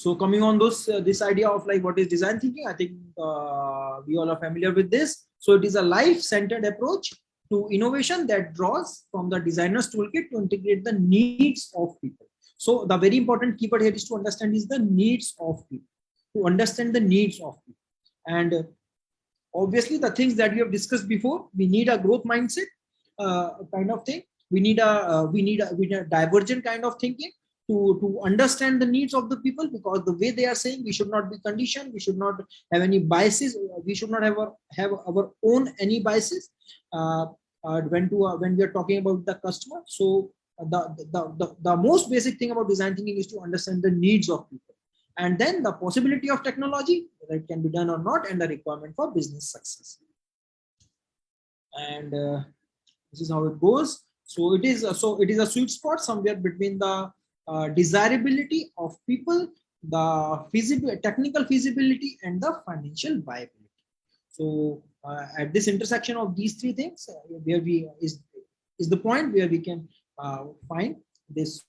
So coming on this idea of like what is design thinking, I think we all are familiar with this. So it is a life-centered approach to innovation that draws from the designer's toolkit to integrate the needs of people. So the very important keyword here is to understand is the needs of people, to understand the needs of people. And obviously the things that we have discussed before, we need a growth mindset kind of thing. We need a divergent kind of thinking to understand the needs of the people, because the way they are saying, we should not be conditioned, we should not have any biases, we should not have our own any biases when we are talking about the customer. So the most basic thing about design thinking is to understand the needs of people, and then the possibility of technology, whether it can be done or not, and the requirement for business success. And this is how it goes. So it is a sweet spot somewhere between the desirability of people, the technical feasibility, and the financial viability. So at this intersection of these three things, where we is the point where we can find this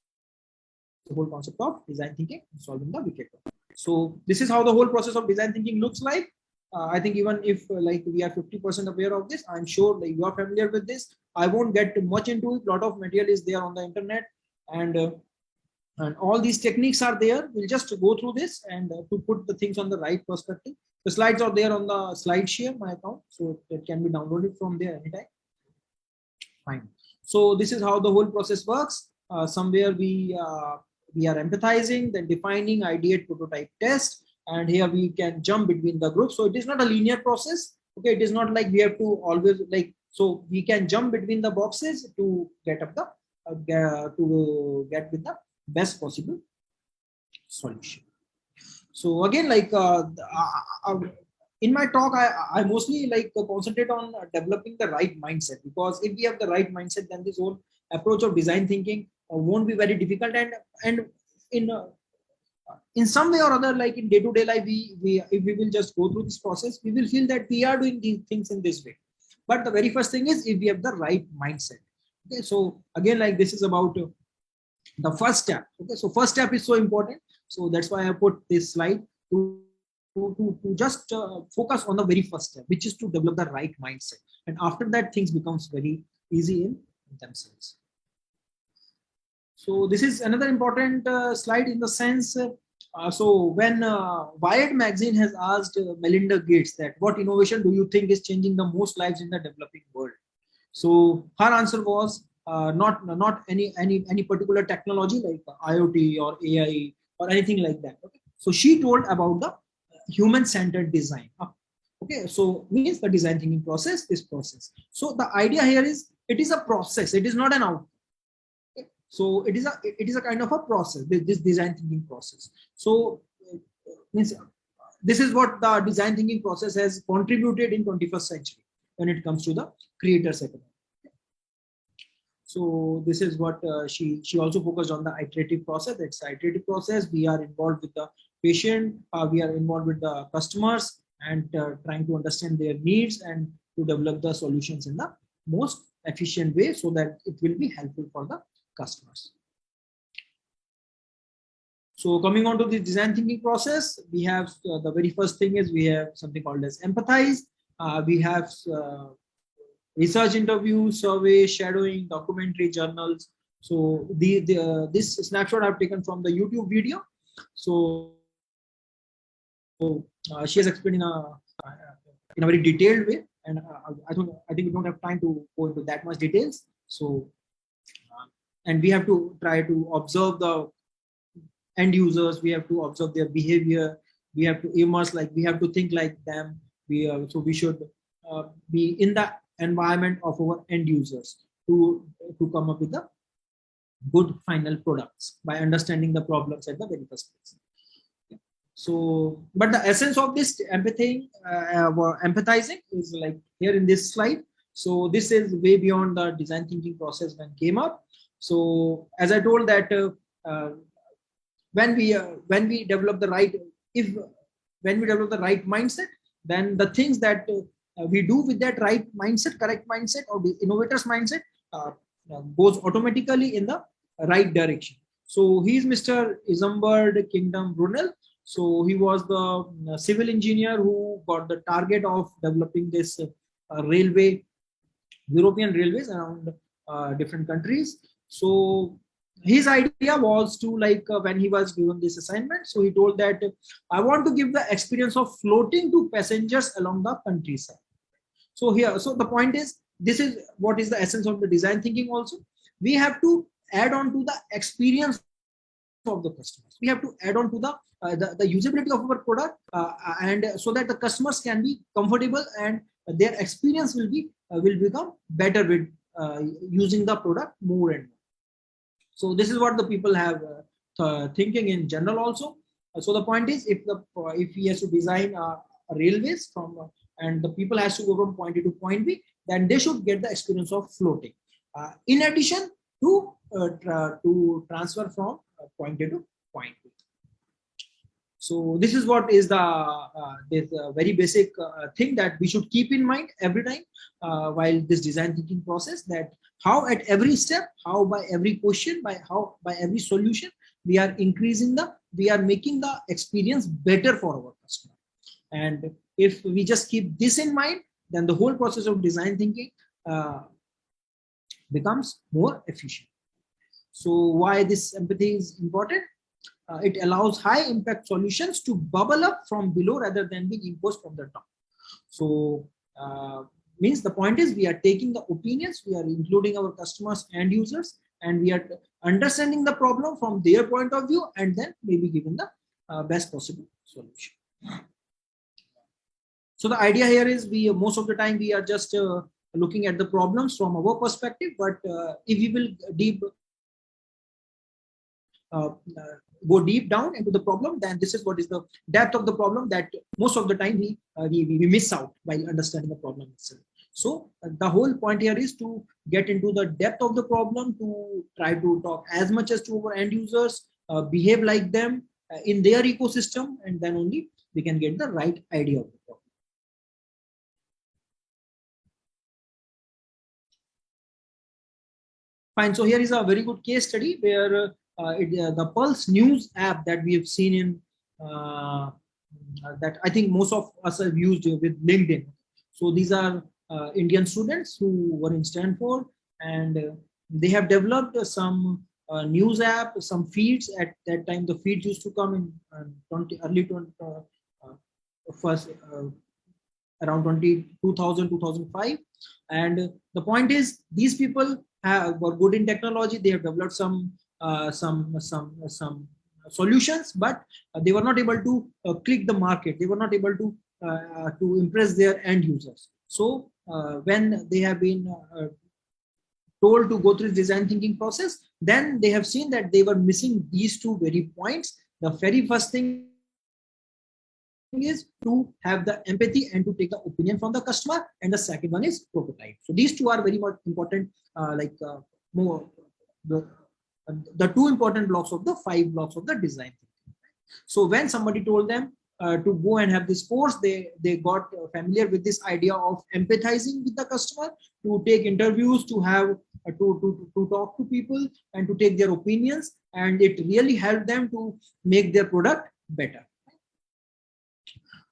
whole concept of design thinking and solving the wicked problem. So this is how the whole process of design thinking looks like. I think even if like we are 50% aware of this, I'm sure like you are familiar with this. I won't get much into it. A lot of material is there on the internet, and all these techniques are there. We'll just go through this and to put the things on the right perspective. The slides are there on the slide share, my account, so it can be downloaded from there anytime. Fine. So this is how the whole process works. Somewhere we are empathizing, then defining, ideate, prototype, test, and here we can jump between the groups. So it is not a linear process. Okay, it is not like we have to always like, so we can jump between the boxes to get up the to get with the best possible solution. So again, like in my talk, I mostly like concentrate on developing the right mindset, because if we have the right mindset, then this whole approach of design thinking won't be very difficult. And in some way or other, like in day-to-day life, if we will just go through this process, we will feel that we are doing these things in this way. But the very first thing is if we have the right mindset. Okay, so again, like this is about the first step. Okay, so first step is so important. So that's why I put this slide to just focus on the very first step, which is to develop the right mindset. And after that, things becomes very easy in themselves. So this is another important slide in the sense. So when Wired magazine has asked Melinda Gates that what innovation do you think is changing the most lives in the developing world? So her answer was not any particular technology like IoT or AI or anything like that. Okay? So she told about the human-centered design. Okay, so means the design thinking process, this process. So the idea here is it is a process. It is not an outcome. Okay? So it is a kind of a process. This design thinking process. So means this is what the design thinking process has contributed in 21st century when it comes to the creator's economy. So this is what she also focused on the iterative process. It's iterative process. We are involved with the patient, we are involved with the customers, and trying to understand their needs and to develop the solutions in the most efficient way so that it will be helpful for the customers. So coming on to the design thinking process, we have the very first thing is we have something called as Empathize. We have research interviews, surveys, shadowing, documentary, journals. So this snapshot I've taken from the YouTube video. So she has explained in a very detailed way, and I think we don't have time to go into that much details. So and we have to try to observe the end users. We have to observe their behavior. We have to immerse, like we have to think like them. So we should be in the environment of our end users to come up with the good final products by understanding the problems at the very first place. So, but the essence of this empathizing is like here in this slide. So this is way beyond the design thinking process when came up. So as I told that when we develop the right mindset, then the things that we do with that right mindset, correct mindset, or the innovator's mindset goes automatically in the right direction. So he's Mr. Isambard Kingdom Brunel. So he was the civil engineer who got the target of developing this railway, European railways around different countries. So his idea was to when he was given this assignment, so he told that I want to give the experience of floating to passengers along the countryside. So here, so the point is, this is what is the essence of the design thinking also. We have to add on to the experience of the customers. We have to add on to the usability of our product, and so that the customers can be comfortable and their experience will become better with using the product more and more. So this is what the people have thinking in general also. So the point is, if he has to design railways from and the people has to go from point A to point B, then they should get the experience of floating. In addition to transfer from point A to point B. So this is what is this very basic thing that we should keep in mind every time while this design thinking process, that how at every step, how by every question, by every solution, we are making the experience better for our customer. And if we just keep this in mind, then the whole process of design thinking becomes more efficient. So why this empathy is important? It allows high impact solutions to bubble up from below rather than being imposed from the top. So means the point is, we are taking the opinions, we are including our customers and users, and we are understanding the problem from their point of view, and then maybe giving the best possible solution. So the idea here is, most of the time we are just looking at the problems from our perspective, but if we will go deep down into the problem, then this is what is the depth of the problem that most of the time we miss out while understanding the problem itself. So the whole point here is to get into the depth of the problem, to try to talk as much as to our end users, behave like them in their ecosystem, and then only we can get the right idea of the problem. Fine. So here is a very good case study where the Pulse News app that we have seen in that I think most of us have used with LinkedIn. So these are Indian students who were in Stanford, and they have developed some news app, some feeds. At that time, the feeds used to come in early 20, first around 2000, 2005. And the point is, these people were good in technology. They have developed some solutions, but they were not able to click the market. They were not able to impress their end users. So when they have been told to go through the design thinking process, then they have seen that they were missing these two very points. The very first thing is to have the empathy and to take the opinion from the customer, and the second one is prototype. So these two are very much important, more the two important blocks of the 5 blocks of the design thinking. So when somebody told them to go and have this course, they got familiar with this idea of empathizing with the customer, to take interviews, to have to talk to people and to take their opinions, and it really helped them to make their product better.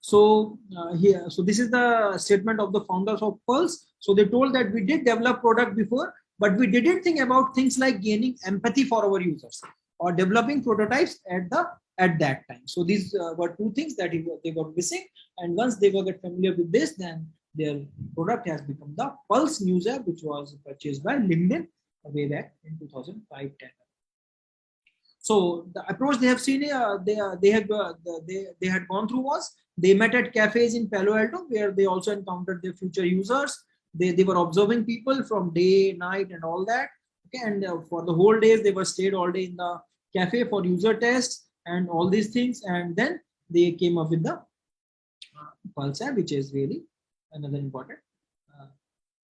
So here, so this is the statement of the founders of Pulse. So they told that we did develop product before, but we didn't think about things like gaining empathy for our users or developing prototypes at that time. So these were two things that they were missing. And once they were get familiar with this, then their product has become the Pulse News app, which was purchased by LinkedIn way back in 2005-10. So the approach they have seen, they had gone through was, they met at cafes in Palo Alto, where they also encountered their future users. They were observing people from day, night, and all that. Okay, and for the whole days, they were stayed all day in the cafe for user tests and all these things. And then they came up with the Pulse app, which is really another important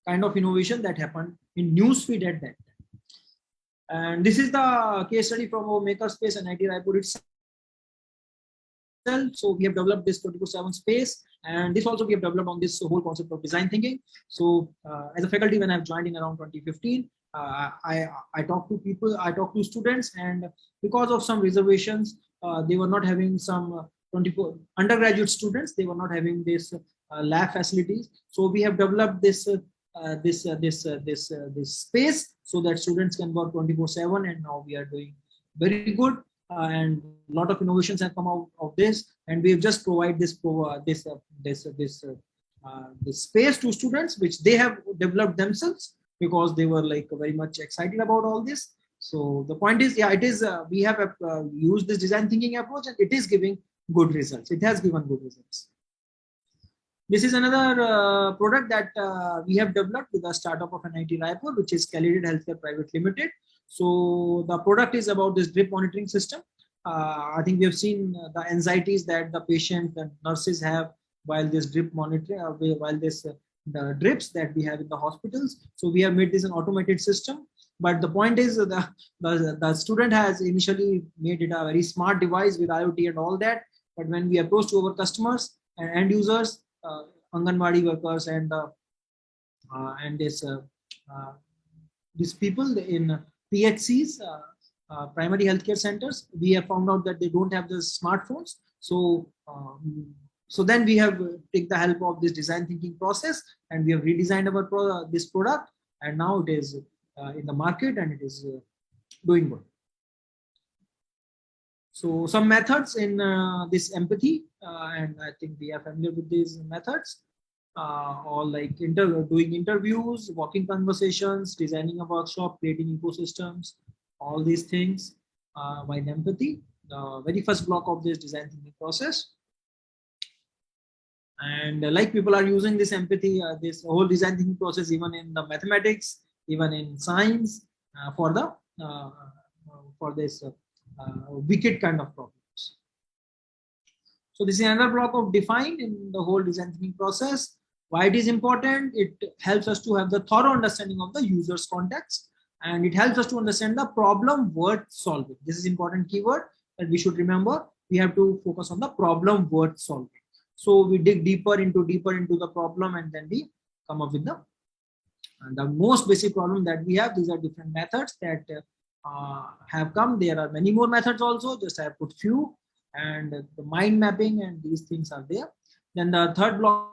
kind of innovation that happened in newsfeed at that time. And this is the case study from our makerspace and IT Raipur itself. So we have developed this 24/7 space, and this also we have developed on this whole concept of design thinking. So as a faculty, when I've joined in around 2015, I talk to people, I talk to students, and because of some reservations, they were not having some 24 undergraduate students. They were not having this lab facilities. So we have developed this space so that students can work 24/7, and now we are doing very good. And a lot of innovations have come out of this, and we have just provide this space to students, which they have developed themselves because they were like very much excited about all this. So the point is, yeah, it is. We have used this design thinking approach, and it is giving good results. It has given good results. This is another product that we have developed with a startup of NIT Raipur, which is Calidated Healthcare Private Limited. So the product is about this drip monitoring system. I think we have seen the anxieties that the patient and nurses have while this drip monitoring, while this the drips that we have in the hospitals. So we have made this an automated system. But the point is, the student has initially made it a very smart device with IoT and all that. But when we approach to our customers and end users, Anganwadi workers and uh, these people in PHCs, primary healthcare centers, we have found out that they don't have the smartphones. So then we have take the help of this design thinking process, and we have redesigned our this product, and now it is in the market, and it is doing good. So some methods in this empathy, and I think we are familiar with these methods, all like doing interviews, walking conversations, designing a workshop, creating ecosystems, all these things. While empathy, the very first block of this design thinking process. And like people are using this empathy, this whole design thinking process, even in the mathematics, even in science, for the for this wicked kind of problems. So this is another block of define in the whole design thinking process. Why it is important? It helps us to have the thorough understanding of the user's context, and it helps us to understand the problem worth solving. This is important keyword that we should remember. We have to focus on the problem worth solving. So we dig deeper into the problem, and then we come up with the most basic problem that we have. These are different methods that have come. There are many more methods also. Just I have put few, and the mind mapping and these things are there. Then the third block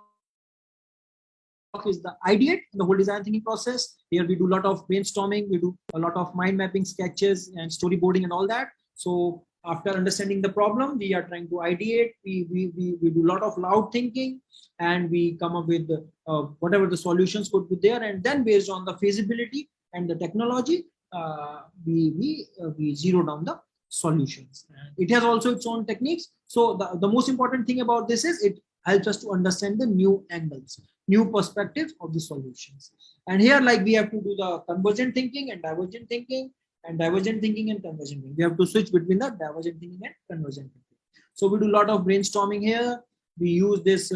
is the ideate, the whole design thinking process. Here we do a lot of brainstorming, we do a lot of mind mapping, sketches and storyboarding and all that. So after understanding the problem, we are trying to ideate. We do a lot of loud thinking, and we come up with whatever the solutions could be there. And then based on the feasibility and the technology, we zero down the solutions. And it has also its own techniques. So the most important thing about this is it helps us to understand the new angles, new perspectives of the solutions. And here, like, we have to do the convergent thinking and divergent thinking, and divergent thinking and convergent thinking. We have to switch between the divergent thinking and convergent thinking. So we do a lot of brainstorming here. We use this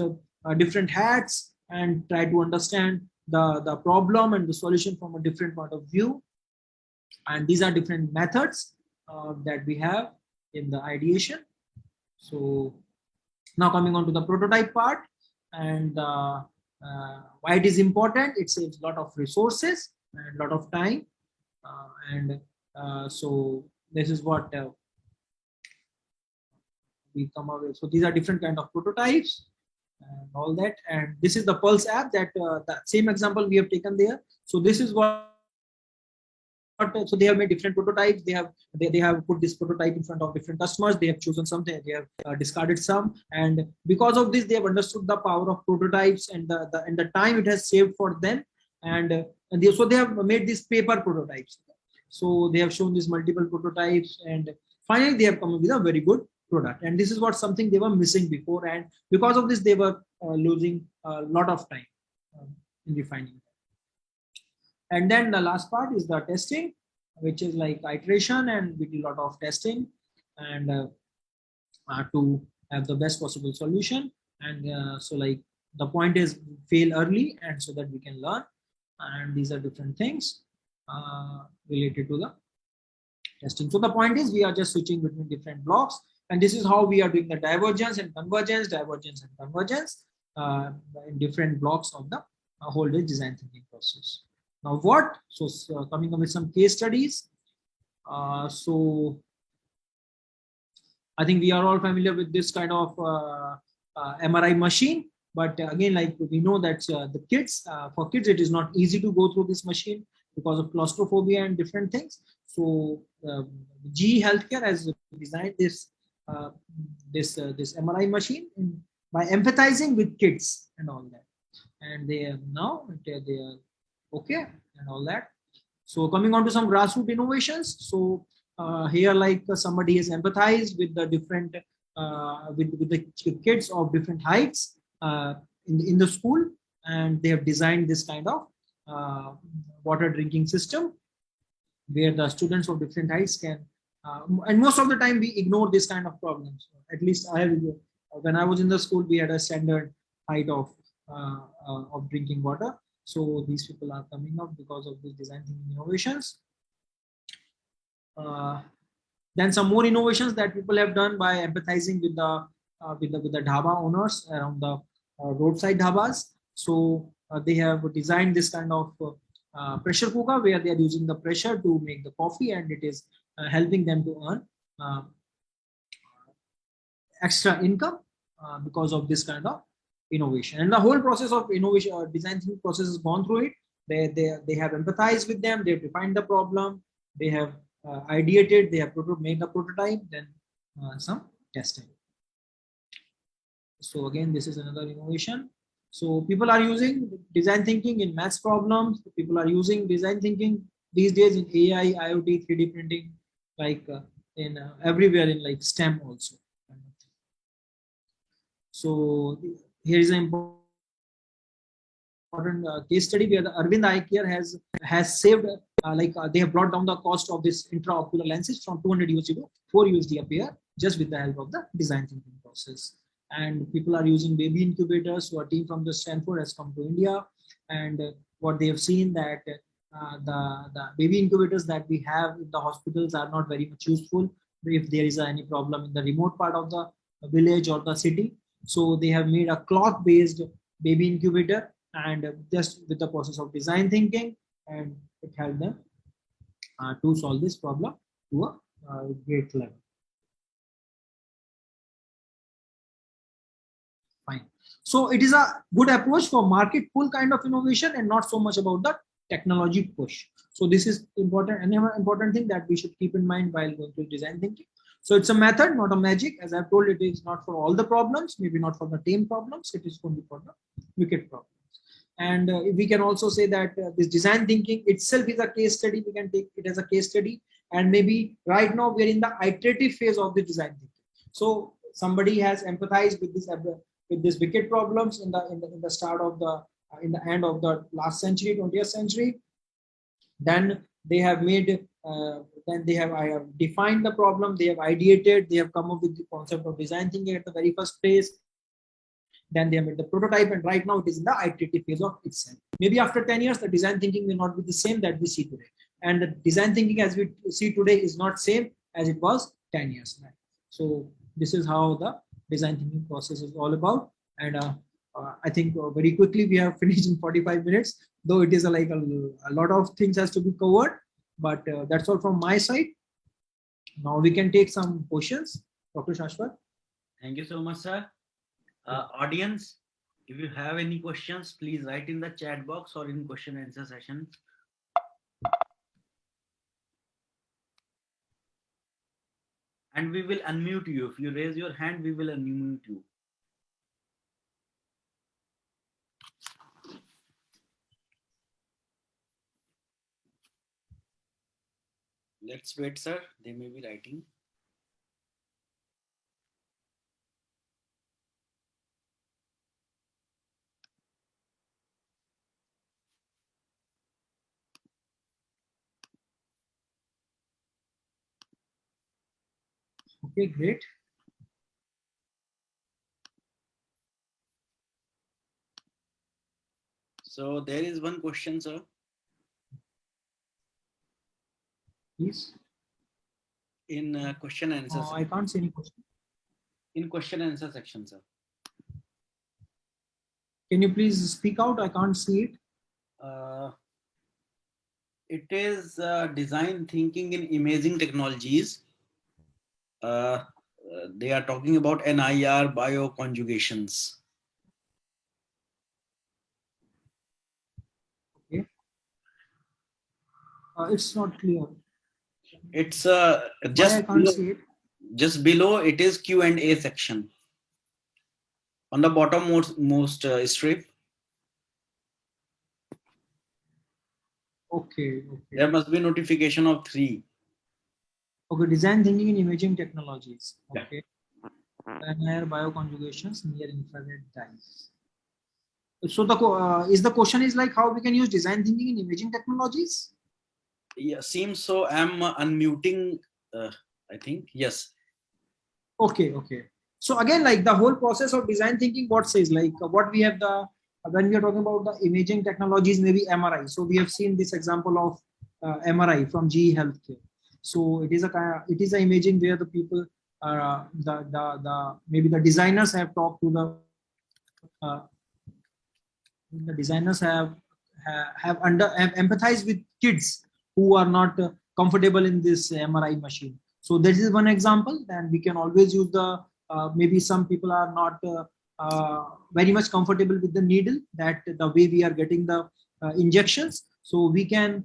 different hats and try to understand the problem and the solution from a different point of view. And these are different methods that we have in the ideation. So now coming on to the prototype part, and why it is important. It saves a lot of resources and a lot of time, so this is what we come up with. So these are different kind of prototypes and all that. And this is the Pulse app that that same example we have taken there. So this is what. So they have made different prototypes. They have put this prototype in front of different customers. They have chosen something. They have discarded some, and because of this, they have understood the power of prototypes and the time it has saved for them. And so they have made these paper prototypes. So they have shown these multiple prototypes, and finally they have come up with a very good product. And this is what something they were missing before, and because of this, they were losing a lot of time in refining. And then the last part is the testing, which is like iteration, and we do a lot of testing and to have the best possible solution. And so like the point is fail early, and so that we can learn. And these are different things related to the testing. So the point is we are just switching between different blocks, and this is how we are doing the divergence and convergence, in different blocks of the whole design thinking process. Now what? So coming up with some case studies. So I think we are all familiar with this kind of MRI machine. But again, like we know that the kids, for kids, it is not easy to go through this machine because of claustrophobia and different things. So GE Healthcare has designed this MRI machine by empathizing with kids and all that, and they are now they are okay and all that. So coming on to some grassroots innovations. So here, like somebody has empathized with the different with the kids of different heights in the school, and they have designed this kind of water drinking system where the students of different heights can. And most of the time, we ignore this kind of problems. At least I have. When I was in the school, we had a standard height of drinking water. So these people are coming up because of these design thinking innovations. Then some more innovations that people have done by empathizing with the dhaba owners around the roadside dhabas. So they have designed this kind of pressure cooker where they are using the pressure to make the coffee, and it is helping them to earn extra income because of this kind of innovation. And the whole process of innovation or design thinking process has gone through it. They have empathized with them, they've defined the problem, they have ideated, they have made a prototype, then some testing. So again, this is another innovation. So people are using design thinking in maths problems. People are using design thinking these days in AI, IoT, 3D printing, like in everywhere in like STEM also. So here is an important case study where the Arvind Eye Care has saved they have brought down the cost of this intraocular lenses from 200 USD to 4 USD a pair just with the help of the design thinking process. And people are using baby incubators. So a team from the Stanford has come to India, and what they have seen that the baby incubators that we have in the hospitals are not very much useful if there is any problem in the remote part of the village or the city. So they have made a cloth based baby incubator, and just with the process of design thinking, and it helped them to solve this problem to a great level. Fine. So it is a good approach for market pull kind of innovation and not so much about the technology push. So this is important. Another important thing that we should keep in mind while going to design thinking. So it's a method, not a magic. As I've told, it is not for all the problems, maybe not for the tame problems. It is only for the wicked problems. And we can also say that this design thinking itself is a case study. We can take it as a case study. And maybe right now we're in the iterative phase of the design thinking. So somebody has empathized with these wicked problems in the start of the in the end of the last century, 20th century. Then they have made then they have I have defined the problem, they have ideated, they have come up with the concept of design thinking at the very first phase. Then they have made the prototype, and right now it is in the iterative phase of itself. Maybe after 10 years, the design thinking will not be the same that we see today. And the design thinking as we see today is not same as it was 10 years back. So this is how the design thinking process is all about. And I think very quickly we have finished in 45 minutes, though it is like a lot of things has to be covered. But that's all from my side. Now we can take some questions. Dr. Shashwat. Thank you so much, sir. Audience, if you have any questions, please write in the chat box or in question and answer session. And we will unmute you. If you raise your hand, we will unmute you. Let's wait, sir. They may be writing. Okay, great. So there is one question, sir. Please. In question and answer. I can't see any question. In question and answer section, sir. Can you please speak out? I can't see it. It is design thinking in imaging technologies. They are talking about NIR bioconjugations. Okay. It's not clear. It's Why I can't see it? just below it is Q&A section on the bottom most strip. Okay. There Okay. must be notification of 3. Okay. Design thinking in imaging technologies. Yeah. Okay. NIR bioconjugations near infrared dyes. So is the question is like how we can use design thinking in imaging technologies? Yeah, seems so. I'm unmuting. I think yes. Okay, okay. So again, like the whole process of design thinking, what says like what we have the when we are talking about the imaging technologies, maybe MRI. So we have seen this example of MRI from GE Healthcare. So it is a imaging where the people the maybe the designers have talked to the designers have empathized with kids who are not comfortable in this MRI machine. So this is one example, and we can always use the maybe some people are not very much comfortable with the needle, that the way we are getting the injections. So we can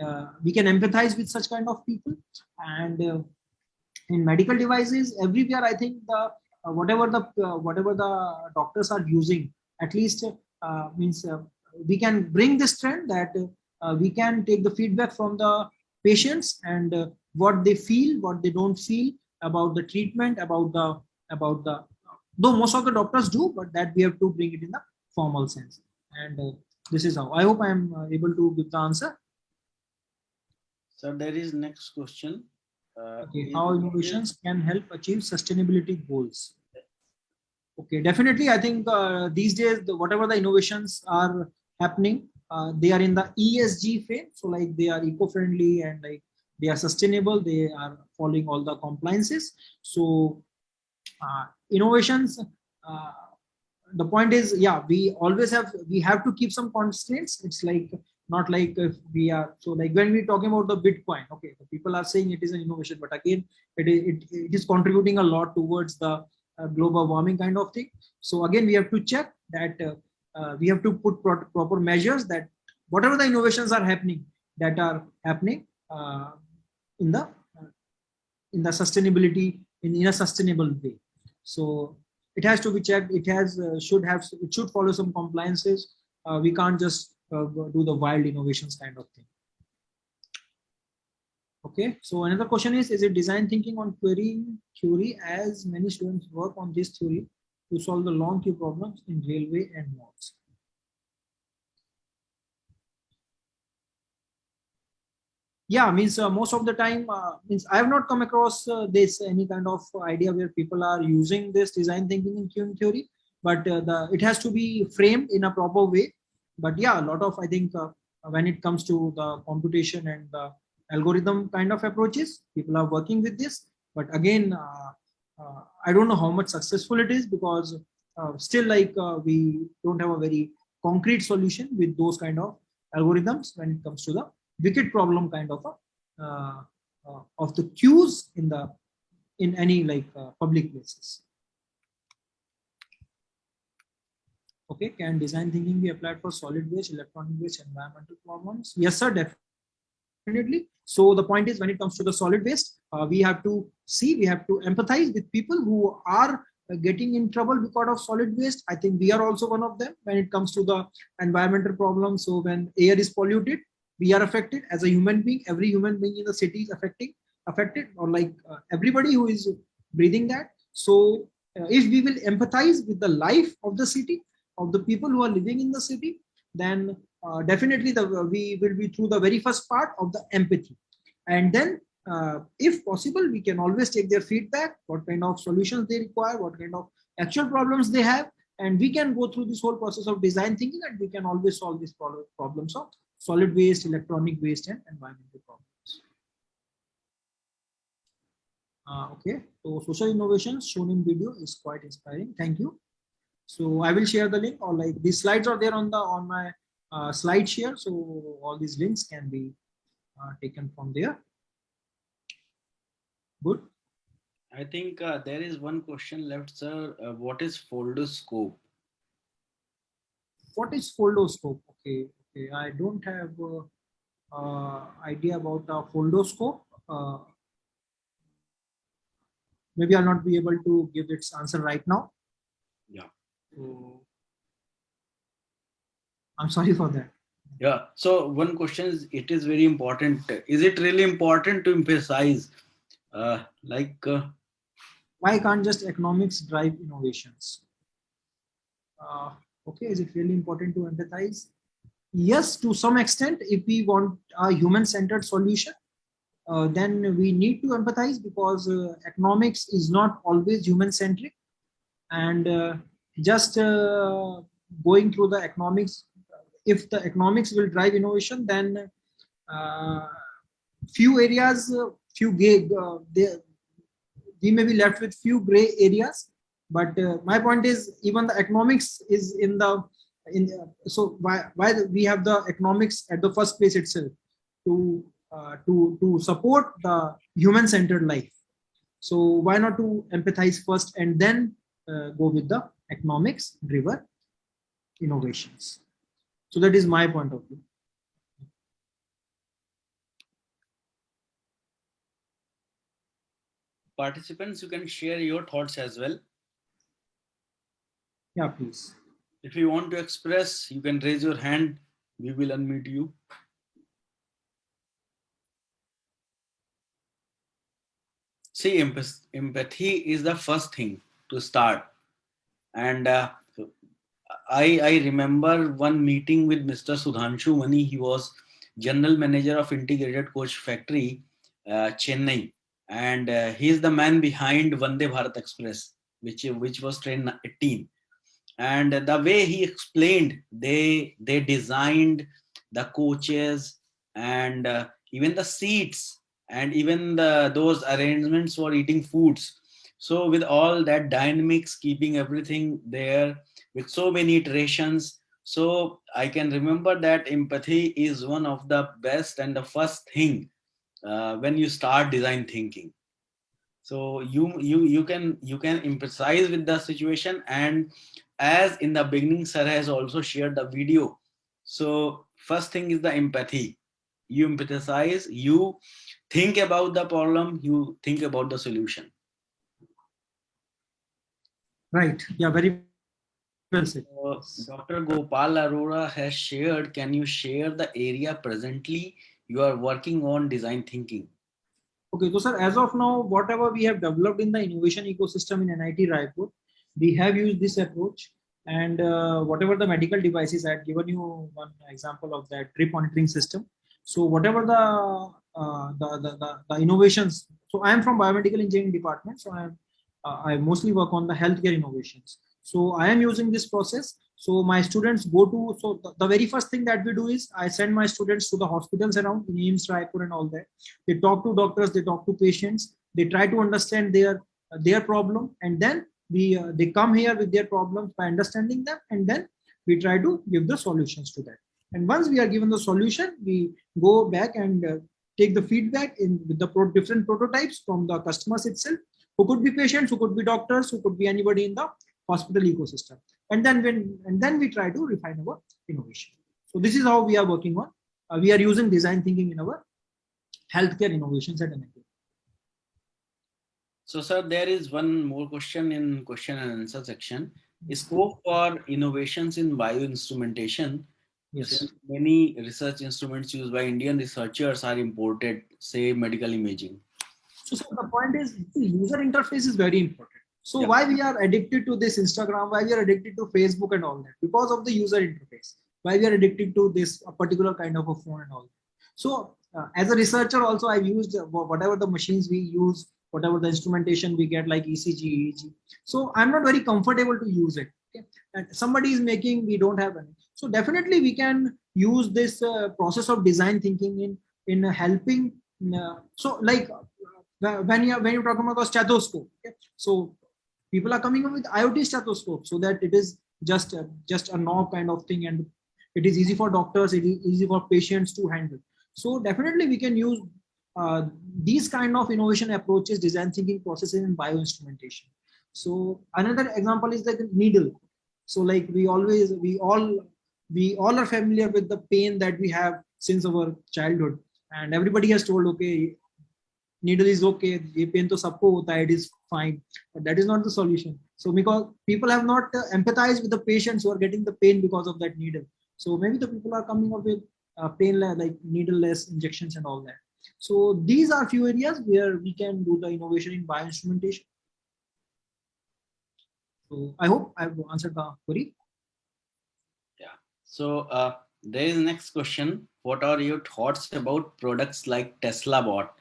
empathize with such kind of people. And in medical devices everywhere, I think the whatever the doctors are using, at least means we can bring this trend that we can take the feedback from the patients, and what they feel, what they don't feel about the treatment, about the though most of the doctors do, but that we have to bring it in the formal sense. And this is how I hope I am able to give the answer. So there is next question. Okay, how innovations can help achieve sustainability goals? Okay, definitely. I think these days, whatever the innovations are happening, they are in the ESG phase. So, like they are eco-friendly and like they are sustainable. They are following all the compliances. So, innovations. Uh, the point is, yeah, we have to keep some constraints. It's like not like if we are so like when we're talking about the Bitcoin. Okay, the people are saying it is an innovation, but again, it is contributing a lot towards the global warming kind of thing. So again, we have to check that we have to put proper measures that whatever the innovations are happening, that are happening in the uh, in the sustainability in a sustainable way. So it has to be checked. It has it should follow some compliances. We can't just do the wild innovations kind of thing. Okay, so another question is it design thinking on querying theory, as many students work on this theory to solve the long queue problems in railway and malls? Yeah, means most of the time means I have not come across this any kind of idea where people are using this design thinking in queuing theory, but it has to be framed in a proper way. But yeah, a lot of I think when it comes to the computation and the algorithm kind of approaches, people are working with this. But again, I don't know how much successful it is, because still like we don't have a very concrete solution with those kind of algorithms when it comes to the wicked problem kind of the queues in any like public places. Okay, can design thinking be applied for solid waste, electronic waste, environmental problems? Yes, sir, definitely. So the point is, when it comes to the solid waste, we have to see, we have to empathize with people who are getting in trouble because of solid waste. I think we are also one of them when it comes to the environmental problem. So when air is polluted, we are affected as a human being. Every human being in the city is affected, or like everybody who is breathing that. So if we will empathize with the life of the city, of the people who are living in the city, then definitely we will be through the very first part of the empathy. And then if possible, we can always take their feedback, what kind of solutions they require, what kind of actual problems they have, and we can go through this whole process of design thinking, and we can always solve these problems of solid waste, electronic waste, and environmental problems. Okay, so social innovations shown in video is quite inspiring. Thank you. So I will share the link, or like these slides are there on my slide share, so all these links can be taken from there. Good. I think there is one question left, sir. What is foldoscope? What is foldoscope? Okay, okay. I don't have idea about a foldoscope. Maybe I'll not be able to give its answer right now. Yeah. So I'm sorry for that. Yeah. So one question is, it is very important. Is it really important to emphasize? Like, Why can't just economics drive innovations? Uh, okay, is it really important to empathize? Yes, to some extent, if we want a human-centered solution, then we need to empathize, because economics is not always human-centric, and just going through the economics, if the economics will drive innovation, then uh, few areas, few gay, we may be left with few gray areas. But my point is, even the economics is in the so why we have the economics at the first place itself, to to support the human centered life. So why not to empathize first and then go with the economics driven innovations? So that is my point of view. participants, you can share your thoughts as well. Yeah, please. If you want to express, you can raise your hand. We will unmute you. See, empathy is the first thing to start. And I remember one meeting with Mr. Sudhanshu Mani. He was general manager of Integrated Coach Factory, Chennai, and he is the man behind Vande Bharat Express, which was train 18. And the way he explained, they designed the coaches, and even the seats, and even those arrangements for eating foods. So with all that dynamics, keeping everything there with so many iterations, so I can remember that empathy is one of the best and the first thing when you start design thinking. So you can empathize with the situation. And as in the beginning, sir has also shared the video. So first thing is the empathy. You empathize, you think about the problem, you think about the solution. Right. Yeah, very well said. Dr. Gopal Arora has shared, can you share the area presently you are working on design thinking? Okay, so sir, as of now, whatever we have developed in the innovation ecosystem in NIT Raipur, we have used this approach. And whatever the medical devices, I had given you one example of that drip monitoring system. So whatever the innovations, so I am from biomedical engineering department, so I mostly work on the healthcare innovations. So I am using this process. So my students go to, so the very first thing that we do is I send my students to the hospitals around in AIIMS, Raipur and all that. They talk to doctors, they talk to patients, they try to understand their problem, and then we they come here with their problems by understanding them, and then we try to give the solutions to that. And once we are given the solution, we go back and take the feedback in with the different prototypes from the customers itself, who could be patients, who could be doctors, who could be anybody in the hospital ecosystem. And then we try to refine our innovation. So this is how we are working on. We are using design thinking in our healthcare innovations at NIT. So, sir, there is one more question in question and answer section. Scope for innovations in bioinstrumentation. Yes. Since many research instruments used by Indian researchers are imported, say medical imaging. So the point is, the user interface is very important. So Yeah. why we are addicted to this Instagram, why we are addicted to Facebook and all that? Because of the user interface. Why we are addicted to this particular kind of a phone and all that. So as a researcher also, I've used whatever the machines we use, whatever the instrumentation we get like ECG, EEG. So I'm not very comfortable to use it. Okay? And somebody is making, we don't have any. So definitely we can use this process of design thinking in helping. So like when you're talking about the stethoscope, okay? So people are coming up with IoT stethoscope, so that it is just a knob kind of thing, and It is easy for doctors, it is easy for patients to handle. So definitely we can use these kind of innovation approaches, design thinking processes in bioinstrumentation. So another example is the needle. So like we all are familiar with the pain that we have since our childhood, and everybody has told, okay, needle is okay, ये pain तो सबको होता है, it is fine, but that is not the solution. So because people have not empathized with the patients who are getting the pain because of that needle, so maybe the people are coming up with painless, like needleless injections and all that. So these are few areas where we can do the innovation in bioinstrumentation. So I hope I've answered the query. Yeah. So there is next question. What are your thoughts about products like Tesla bot?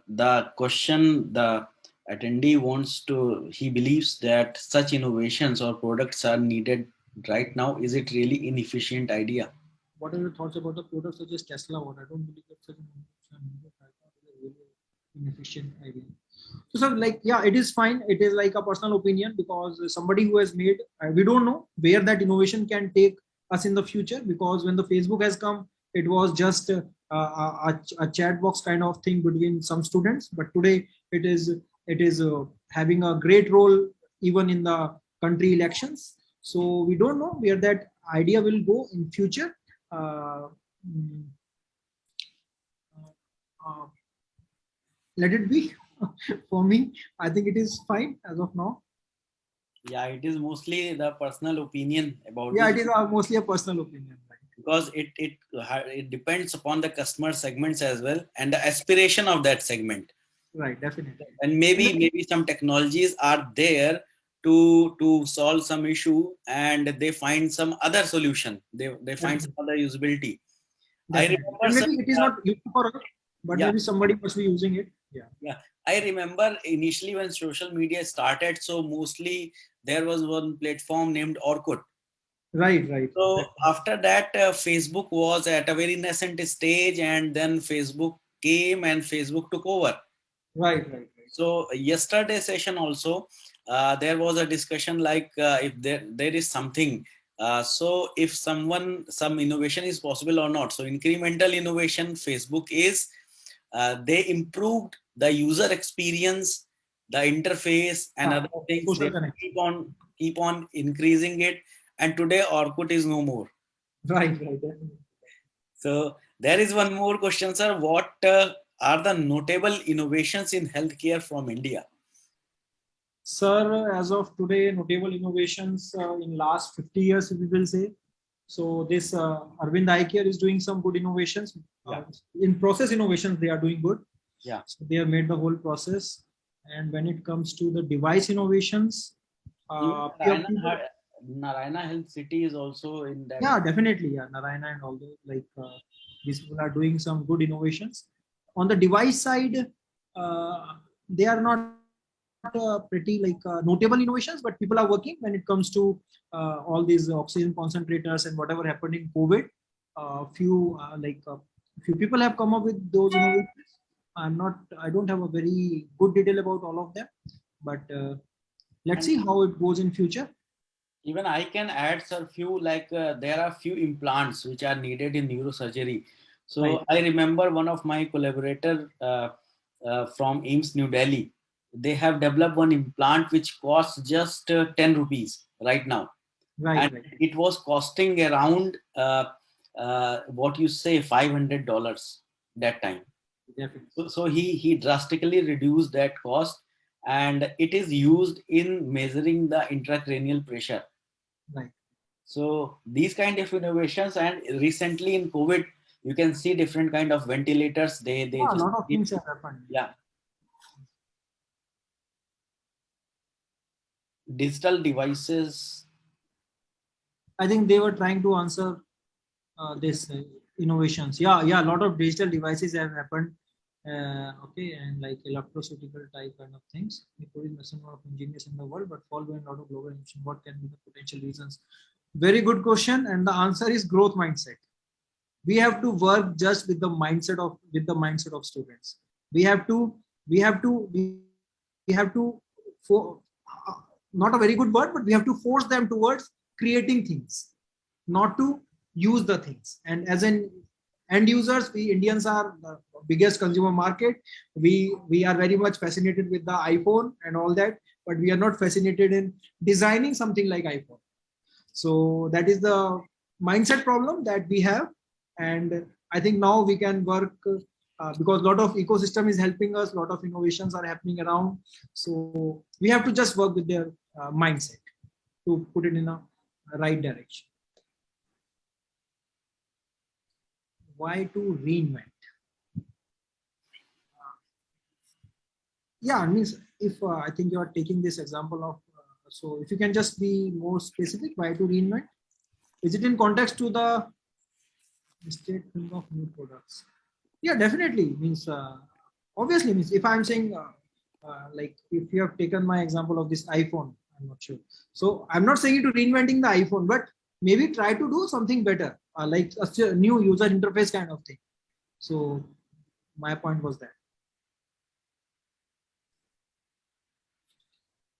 The question the attendee wants to, he believes that such innovations or products are needed right now. Is it really inefficient idea? What are your thoughts about the products such as Tesla? What I don't believe that such a really inefficient idea. So, sir, like, yeah, it is fine. It is like a personal opinion, because somebody who has made, we don't know where that innovation can take us in the future. Because when the Facebook has come, it was just a chat box kind of thing between some students. But today, it is having a great role even in the country elections. So we don't know where that idea will go in future. Uh, mm, uh, Let it be. For me, I think it is fine as of now. Yeah, it is mostly the personal opinion about Yeah, this, it is mostly a personal opinion. Right? because it depends upon the customer segments as well and the aspiration of that segment. Right, definitely. And maybe some technologies are there to solve some issue, and they find some other solution, they find some Definitely. other usability. I Definitely. remember And sir, maybe it is not useful for us, but yeah, maybe somebody must be using it. Yeah. yeah, I remember initially when social media started, so mostly there was one platform named Orkut. Right, right. So Definitely. after that, Facebook was at a very nascent stage, and then Facebook came and Facebook took over. Right, right, right. So yesterday session also, there was a discussion like, if there is something, so if some innovation is possible or not. So incremental innovation, Facebook is, they improved the user experience, the interface, and Yeah. other things. Social They connection. keep on increasing it, and today Orkut is no more. Right, right. Definitely. So there is one more question, sir. What are the notable innovations in healthcare from India? Sir, as of today, notable innovations in last 50 years, we will say. So this Arvind Eye Care is doing some good innovations. Yeah. In process innovations, they are doing good. Yeah. So they have made the whole process. And when it comes to the device innovations, Even we have people. Narayana Health City is also in that. Yeah, definitely. Yeah, Narayana and all those, like these people are doing some good innovations. On the device side, they are not pretty like notable innovations, but people are working when it comes to all these oxygen concentrators and whatever happened in COVID. Few people have come up with those innovations. I don't have a very good detail about all of them, but let's And see how it goes in future. even I can add, sir, few, like, there are few implants which are needed in neurosurgery. Right, So I remember one of my collaborator from AIMS New Delhi. They have developed one implant which costs just 10 rupees right now, right, and right. it was costing around what you say $500 that time. Definitely. So he drastically reduced that cost, and it is used in measuring the intracranial pressure. Right. So these kind of innovations, and recently in COVID, you can see different kind of ventilators. They Yeah, a just, lot of things have happened. yeah, digital devices. I think they were trying to answer this innovations. Yeah, yeah, a lot of digital devices have happened. Okay, and like electroceutical type kind of things, including the number of engineers in the world, but following a lot of global emission. What can be the potential reasons? Very good question, and the answer is growth mindset. We have to work just with the mindset of students. We have to we have to for not a very good word, but we have to force them towards creating things. not to use the things. And as an end users, we Indians are the biggest consumer market. We are very much fascinated with the iPhone and all that, but we are not fascinated in designing something like iPhone. So that is the mindset problem that we have. And I think now we can work because a lot of ecosystem is helping us, a lot of innovations are happening around. So we have to just work with their mindset to put it in a right direction. Why to reinvent? Yeah, means if I think you are taking this example of, so if you can just be more specific, why to reinvent? Is it in context to the state of new products? Yeah, definitely. Means obviously, means if I'm saying like if you have taken my example of this iPhone, I'm not sure. So I'm not saying to reinventing the iPhone, but maybe try to do something better, like a new user interface kind of thing. So my point was that.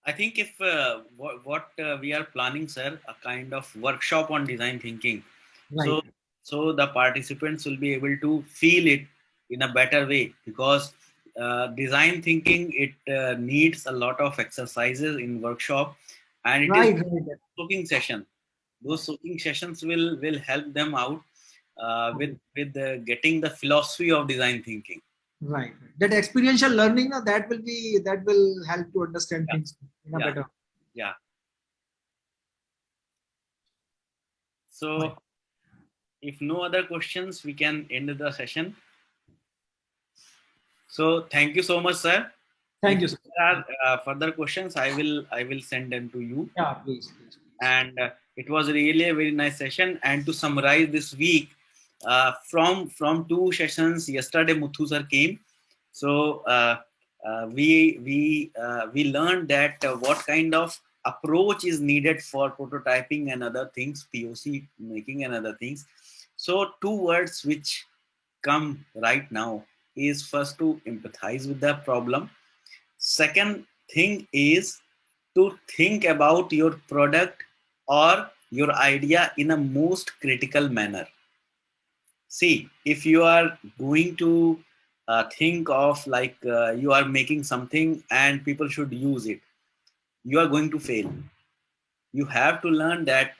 I think if what we are planning, sir, a kind of workshop on design thinking. Right. So the participants will be able to feel it in a better way, because design thinking, it needs a lot of exercises in workshop, and it is Right. Right. soaking session. Those soaking sessions will help them out with getting the philosophy of design thinking. Right. That experiential learning, that will help to understand Yeah, things in a yeah, better yeah. way. So if no other questions, we can end the session. So thank you so much, sir. Thank If you, sir. there are further questions, I will send them to you. Yeah, please, please, please. And it was really a very nice session. And to summarize this week, from two sessions yesterday, Muthu sir came. So we learned that what kind of approach is needed for prototyping and other things, POC making and other things. So two words which come right now is, first, to empathize with the problem. Second thing is to think about your product or your idea in a most critical manner. See, if you are going to think of like you are making something and people should use it, you are going to fail. You have to learn that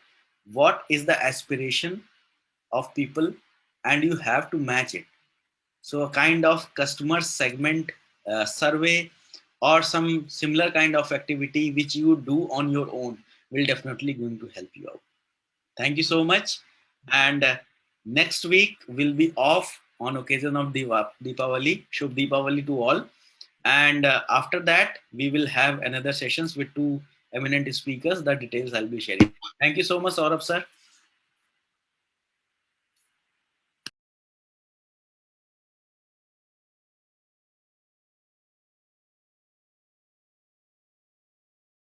what is the aspiration of people, and you have to match it. So a kind of customer segment survey or some similar kind of activity which you do on your own will definitely going to help you out. Thank you so much. And next week will be off on occasion of Deepavali. Shubh Deepavali to all. And after that, we will have another sessions with two eminent speakers. The details I'll be sharing. Thank you so much, Saurabh sir.